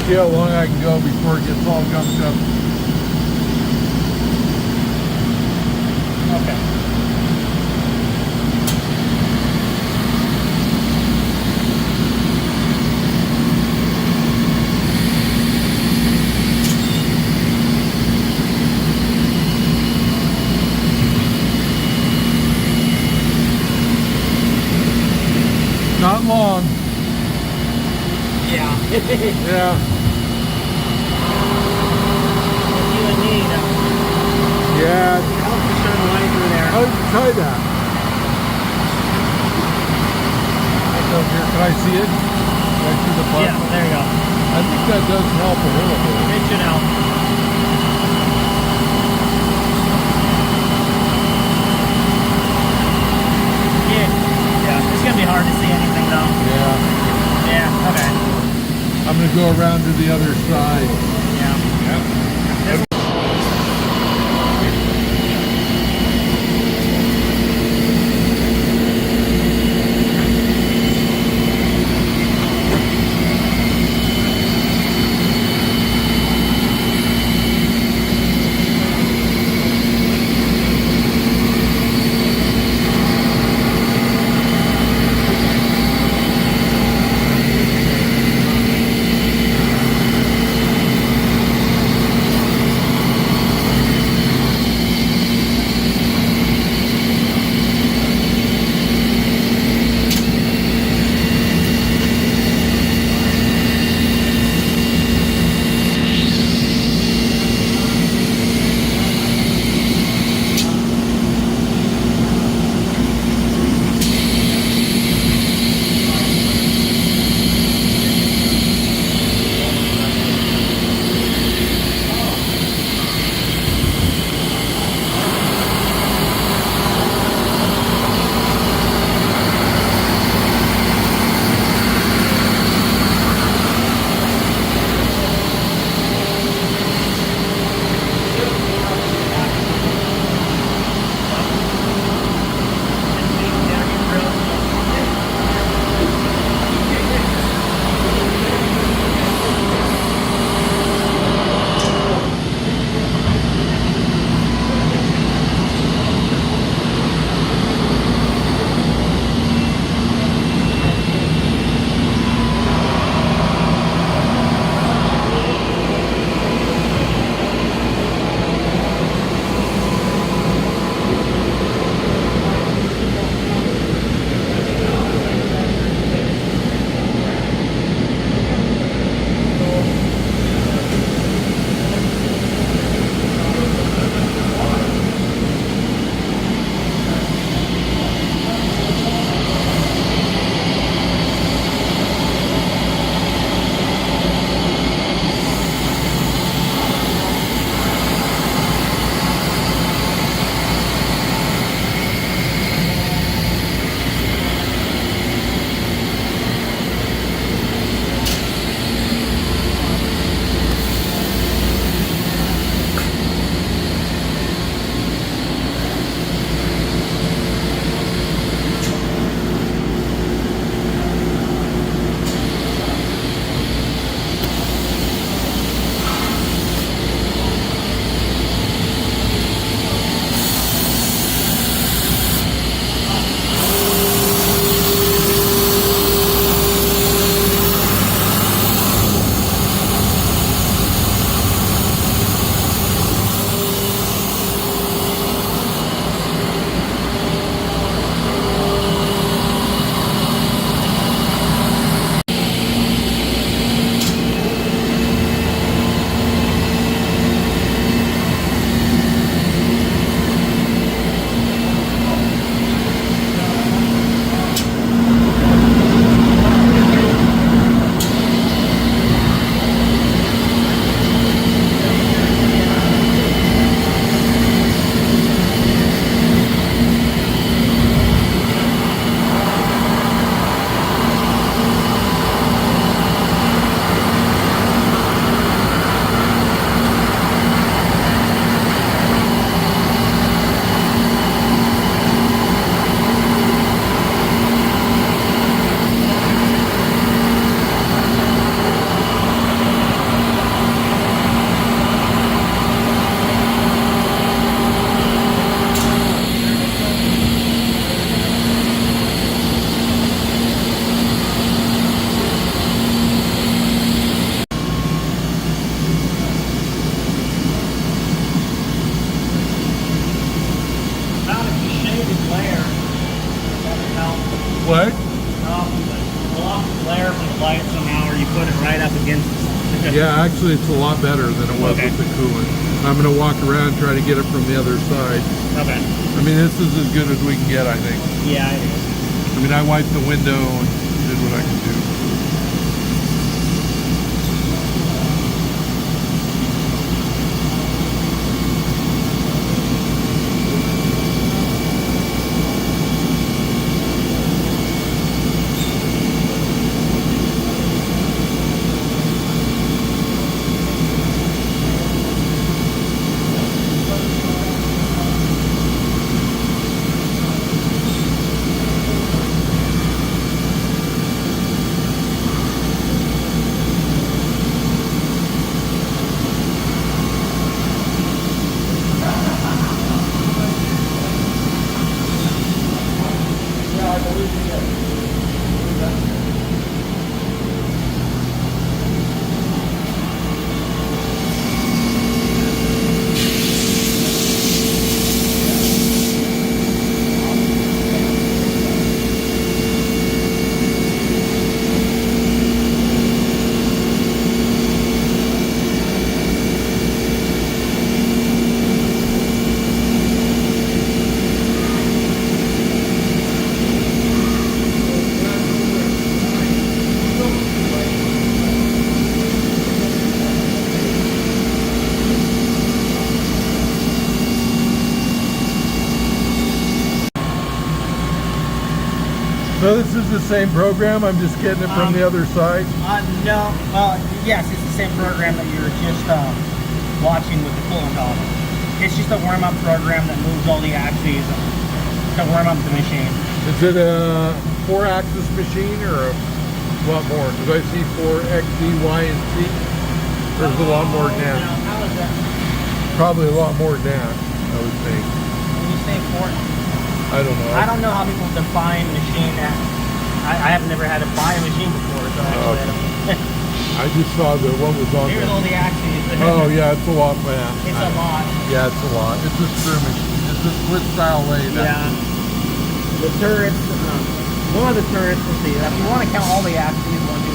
See how long I can go before it gets all gunked up. Okay. Not long. Yeah. Yeah. You and me, Yeah. I'll just shine the light through there. I'll try that. Right up here. Can I see it? Right through the button? Yeah, there you go. I think that does help a little bit. It should help. Yeah, it's gonna be hard to see anything though. Yeah. Yeah, okay. I'm going to go around to the other side. Yeah. Yep. What? Block the glare from the light somehow, or you put it right up against it. Yeah, actually it's a lot better than it was with the coolant. I'm going to walk around and try to get it from the other side. Okay. I mean, this is as good as we can get, I think. Yeah, it is. I mean, I wiped the window and did what I could do. So this is the same program, I'm just getting it from the other side? No, yes, it's the same program that you're just watching with the coolant on. It's just a warm-up program that moves all the axes to warm up the machine. Is it a 4-axis machine or a lot more? Because I see 4 X, Z, Y, and Z. There's a lot more than that. How is that? Probably a lot more than that, I would think. When you say 4, I don't know. I don't know how people define machine. I have never had to buy a machine before, so actually I just saw the one was on here's there. all the axes. Oh yeah, it's a lot, man. It's a lot. Yeah, it's a lot. It's a screw machine. It's a split style lathe. Yeah. The turrets, one of the turrets, let's see, if you want to count all the axes, 1, 2,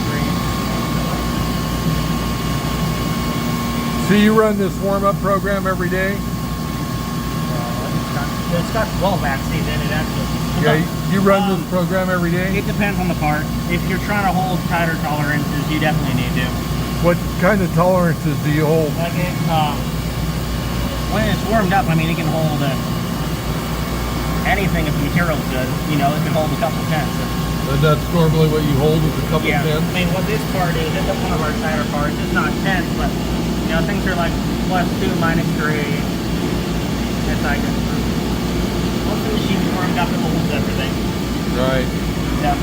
3. So you run this warm-up program every day? It's got 12 axes in it, actually. Yeah, you run this program every day? It depends on the part. If you're trying to hold tighter tolerances, you definitely need to. What kind of tolerances do you hold? Like it, when it's warmed up, I mean, it can hold anything if the material's good. You know, it can hold a couple tenths. And that's normally what you hold is a couple Yeah, tenths? I mean, what this part is, it's one of our tighter parts. It's not tenths, but, you know, things are like +2, -3. It's like once the machine's warmed up, it holds everything. Right. Yeah.